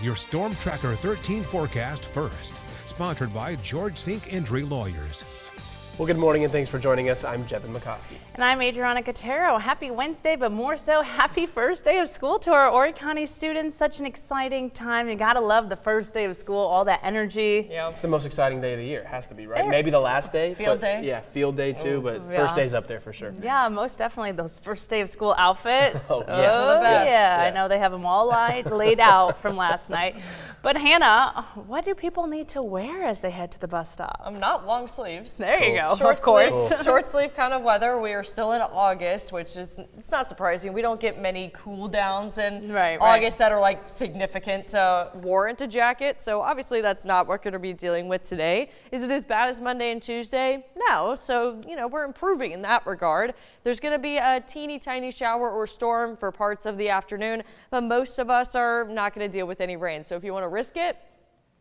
your Storm Tracker 13 forecast first. Sponsored by George Sink Injury Lawyers. Well, good morning and thanks for joining us. I'm Jevin McCoskey. And I'm Adriana Cotero. Happy Wednesday, but more so, happy first day of school to our Horry County students. Such an exciting time. You gotta love the first day of school, all that energy. Yeah, it's the most exciting day of the year. It has to be, right? Maybe the last day. Field day. Yeah, field day too, but first day's up there for sure. Yeah, most definitely those first day of school outfits. Oh, yeah. The best. Yeah, I know they have them all laid out from last night. But Hannah, what do people need to wear as they head to the bus stop? Not long sleeves. There you go, Short of course. Sleeves, short sleeve kind of weather. We are still in August, which is, it's not surprising. We don't get many cool downs in August that are like significant to warrant a jacket. So obviously that's not what we're going to be dealing with today. Is it as bad as Monday and Tuesday? No. So, we're improving in that regard. There's going to be a teeny tiny shower or storm for parts of the afternoon, but most of us are not going to deal with any rain. So if you want to risk it,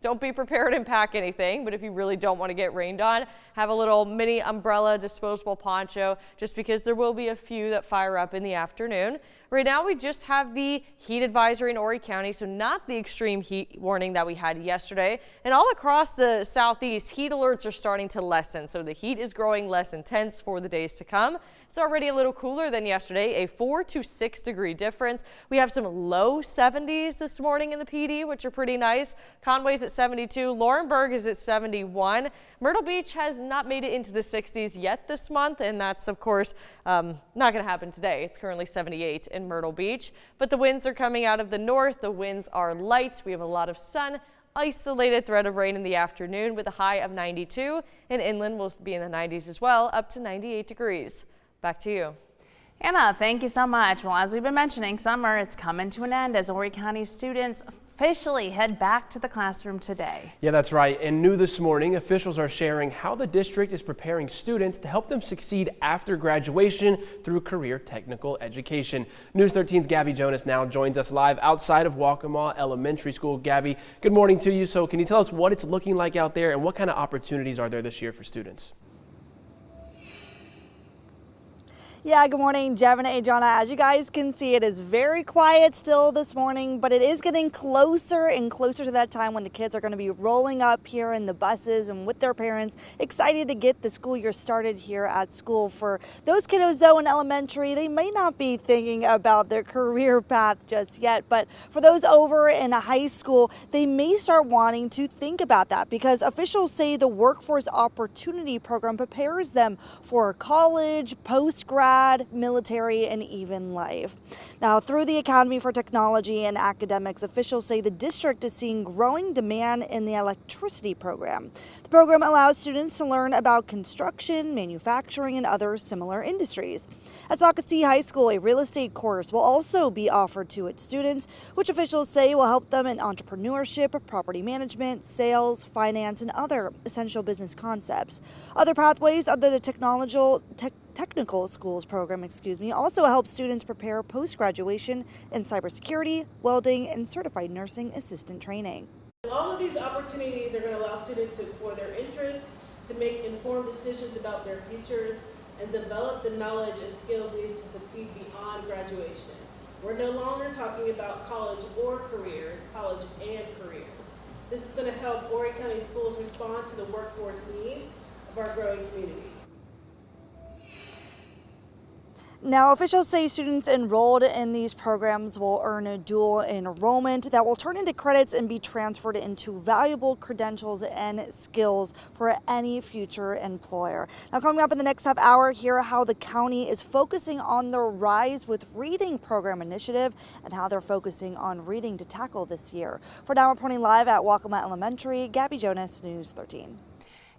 don't be prepared and pack anything, but if you really don't want to get rained on, have a little mini umbrella, disposable poncho, just because there will be a few that fire up in the afternoon. Right now, we just have the heat advisory in Horry County, so not the extreme heat warning that we had yesterday. And all across the southeast, heat alerts are starting to lessen, so the heat is growing less intense for the days to come. It's already a little cooler than yesterday, a 4 to 6 degree difference. We have some low 70s this morning in the PD, which are pretty nice. Conway's at 72, Laurinburg is at 71. Myrtle Beach has not made it into the 60s yet this month, and that's, of course, not going to happen today. It's currently 78 in Myrtle Beach, but the winds are coming out of the north. The winds are light. We have a lot of sun. Isolated threat of rain in the afternoon with a high of 92, and inland will be in the 90s as well, up to 98 degrees. Back to you. Anna, thank you so much. Well, as we've been mentioning, summer, it's coming to an end as Horry County students officially head back to the classroom today. Yeah, that's right. And new this morning, officials are sharing how the district is preparing students to help them succeed after graduation through career technical education. News 13's Gabby Jonas now joins us live outside of Waccamaw Elementary School. Gabby, good morning to you. So can you tell us what it's looking like out there and what kind of opportunities are there this year for students? Yeah, good morning, Jevin and Adriana. As you guys can see, it is very quiet still this morning, but it is getting closer and closer to that time when the kids are going to be rolling up here in the buses and with their parents, excited to get the school year started here at school. For those kiddos, though, in elementary, they may not be thinking about their career path just yet, but for those over in a high school, they may start wanting to think about that because officials say the Workforce Opportunity Program prepares them for college, post-grad, military, and even life. Now, through the Academy for Technology and Academics, officials say the district is seeing growing demand in the electricity program. The program allows students to learn about construction, manufacturing, and other similar industries. At Socastee High School, a real estate course will also be offered to its students, which officials say will help them in entrepreneurship, property management, sales, finance, and other essential business concepts. Other pathways under the technical schools program, also help students prepare post-graduation in cybersecurity, welding, and certified nursing assistant training. All of these opportunities are going to allow students to explore their interests, to make informed decisions about their futures, and develop the knowledge and skills needed to succeed beyond graduation. We're no longer talking about college or career, it's college and career. This is going to help Horry County schools respond to the workforce needs of our growing community. Now, officials say students enrolled in these programs will earn a dual enrollment that will turn into credits and be transferred into valuable credentials and skills for any future employer. Now, coming up in the next half hour, hear how the county is focusing on the Rise with Reading program initiative and how they're focusing on reading to tackle this year. For now, reporting live at Waccamaw Elementary, Gabby Jonas, News 13.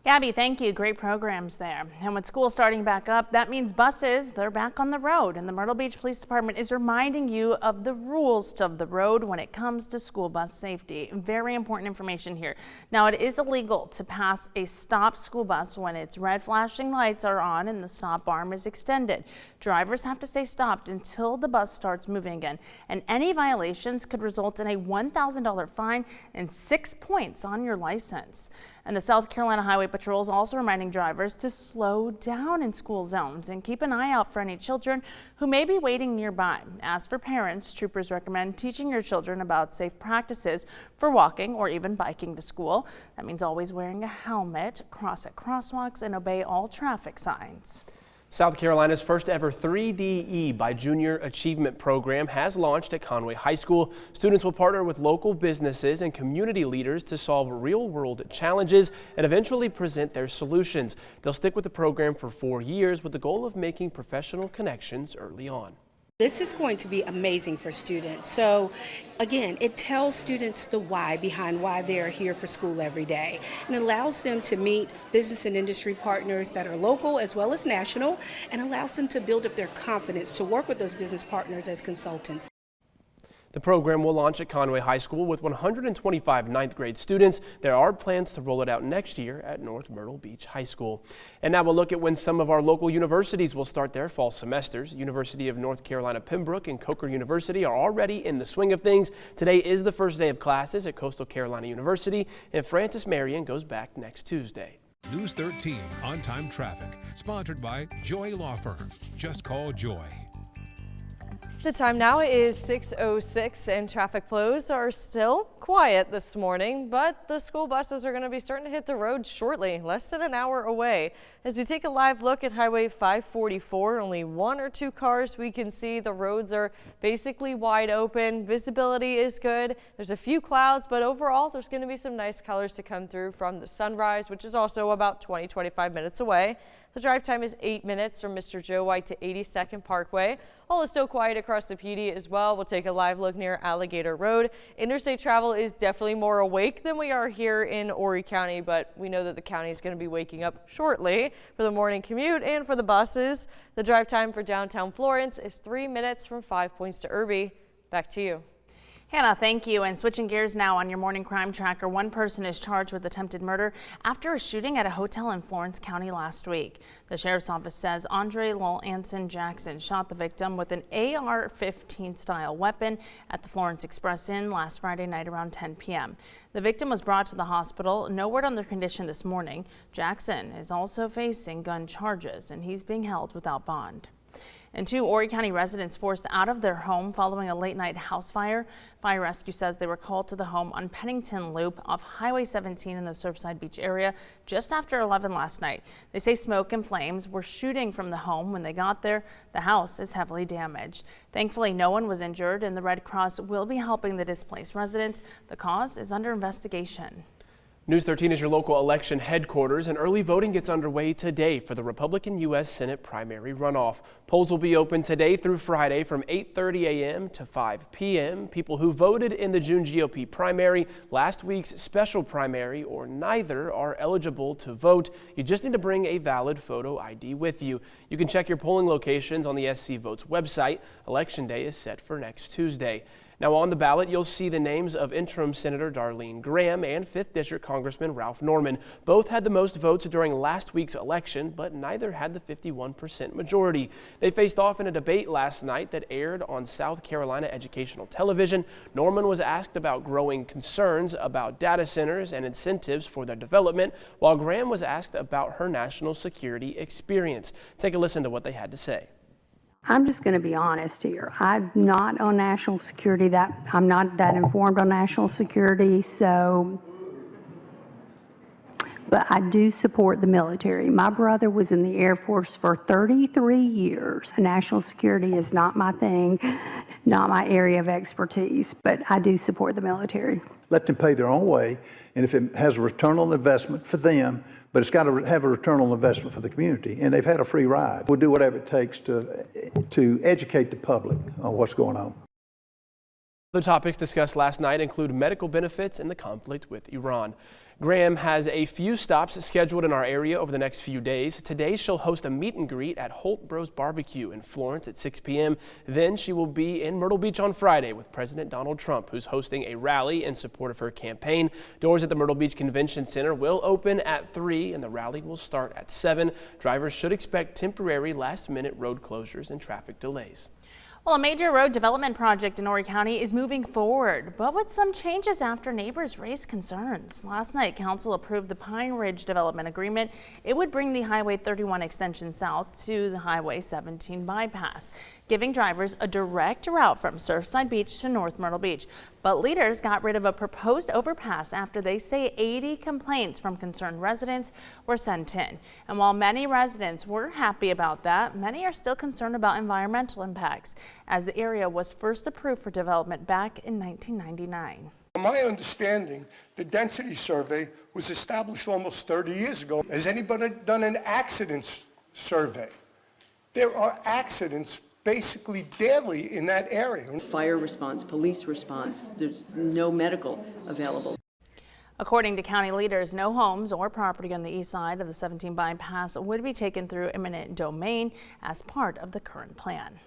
Gabby, thank you. Great programs there. And with school starting back up, that means buses, they're back on the road. And the Myrtle Beach Police Department is reminding you of the rules of the road when it comes to school bus safety. Very important information here. Now, it is illegal to pass a stopped school bus when its red flashing lights are on and the stop arm is extended. Drivers have to stay stopped until the bus starts moving again. And any violations could result in a $1,000 fine and 6 points on your license. And the South Carolina Highway Patrol is also reminding drivers to slow down in school zones and keep an eye out for any children who may be waiting nearby. As for parents, troopers recommend teaching your children about safe practices for walking or even biking to school. That means always wearing a helmet, cross at crosswalks, and obey all traffic signs. South Carolina's first ever 3DE by Junior Achievement program has launched at Conway High School. Students will partner with local businesses and community leaders to solve real-world challenges and eventually present their solutions. They'll stick with the program for 4 years with the goal of making professional connections early on. This is going to be amazing for students. So again, it tells students the why behind why they are here for school every day, and allows them to meet business and industry partners that are local as well as national, and allows them to build up their confidence to work with those business partners as consultants. The program will launch at Conway High School with 125 ninth grade students. There are plans to roll it out next year at North Myrtle Beach High School. And now we'll look at when some of our local universities will start their fall semesters. University of North Carolina Pembroke and Coker University are already in the swing of things. Today is the first day of classes at Coastal Carolina University, and Francis Marion goes back next Tuesday. News 13 on-time traffic, sponsored by Joy Law Firm. Just call Joy. The time now is 6:06 and traffic flows are still quiet this morning, but the school buses are going to be starting to hit the road shortly, less than an hour away. As we take a live look at Highway 544, only 1 or 2 cars we can see. The roads are basically wide open. Visibility is good. There's a few clouds, but overall there's going to be some nice colors to come through from the sunrise, which is also about 20-25 minutes away. The drive time is 8 minutes from Mr. Joe White to 82nd Parkway. All is still quiet across the PD as well. We'll take a live look near Alligator Road. Interstate travel is definitely more awake than we are here in Horry County, but we know that the county is going to be waking up shortly for the morning commute and for the buses. The drive time for downtown Florence is 3 minutes from 5 Points to Irby. Back to you. Hannah, thank you. And switching gears now on your morning crime tracker, one person is charged with attempted murder after a shooting at a hotel in Florence County last week. The sheriff's office says Andre Lowell Anson Jackson shot the victim with an AR-15 style weapon at the Florence Express Inn last Friday night around 10 p.m. The victim was brought to the hospital. No word on their condition this morning. Jackson is also facing gun charges and he's being held without bond. And 2 Horry County residents forced out of their home following a late-night house fire. Fire rescue says they were called to the home on Pennington Loop off Highway 17 in the Surfside Beach area just after 11 last night. They say smoke and flames were shooting from the home when they got there. The house is heavily damaged. Thankfully, no one was injured, and the Red Cross will be helping the displaced residents. The cause is under investigation. News 13 is your local election headquarters, and early voting gets underway today for the Republican U.S. Senate primary runoff. Polls will be open today through Friday from 8:30 a.m. to 5 p.m. People who voted in the June GOP primary, last week's special primary, or neither are eligible to vote. You just need to bring a valid photo ID with you. You can check your polling locations on the SC Votes website. Election day is set for next Tuesday. Now on the ballot, you'll see the names of interim Senator Darlene Graham and 5th District Congressman Ralph Norman. Both had the most votes during last week's election, but neither had the 51% majority. They faced off in a debate last night that aired on South Carolina Educational Television. Norman was asked about growing concerns about data centers and incentives for their development, while Graham was asked about her national security experience. Take a listen to what they had to say. I'm just going to be honest here. I'm not on national security. I'm not that informed on national security, but I do support the military. My brother was in the Air Force for 33 years. National security is not my thing, not my area of expertise, but I do support the military. Let them pay their own way, and if it has a return on investment for them, but it's got to have a return on investment for the community, and they've had a free ride. We'll do whatever it takes to educate the public on what's going on. The topics discussed last night include medical benefits and the conflict with Iran. Graham has a few stops scheduled in our area over the next few days. Today, she'll host a meet and greet at Holt Bros Barbecue in Florence at 6 p.m. Then she will be in Myrtle Beach on Friday with President Donald Trump, who's hosting a rally in support of her campaign. Doors at the Myrtle Beach Convention Center will open at 3 and the rally will start at 7. Drivers should expect temporary last-minute road closures and traffic delays. Well, a major road development project in Horry County is moving forward, but with some changes after neighbors raised concerns. Last night, council approved the Pine Ridge Development Agreement. It would bring the Highway 31 extension south to the Highway 17 bypass, giving drivers a direct route from Surfside Beach to North Myrtle Beach. But leaders got rid of a proposed overpass after they say 80 complaints from concerned residents were sent in. And while many residents were happy about that, many are still concerned about environmental impacts, as the area was first approved for development back in 1999. From my understanding, the density survey was established almost 30 years ago. Has anybody done an accidents survey? There are accidents basically daily in that area. Fire response, police response, there's no medical available. According to county leaders, no homes or property on the east side of the 17 bypass would be taken through eminent domain as part of the current plan.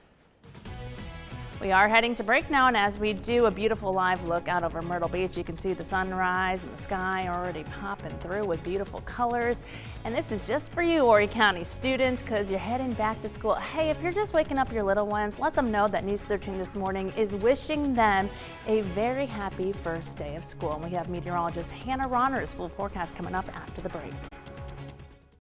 We are heading to break now, and as we do a beautiful live look out over Myrtle Beach, you can see the sunrise and the sky already popping through with beautiful colors. And this is just for you, Horry County students, because you're heading back to school. Hey, if you're just waking up your little ones, let them know that News 13 this morning is wishing them a very happy first day of school. And we have meteorologist Hannah Ronner's full forecast coming up after the break.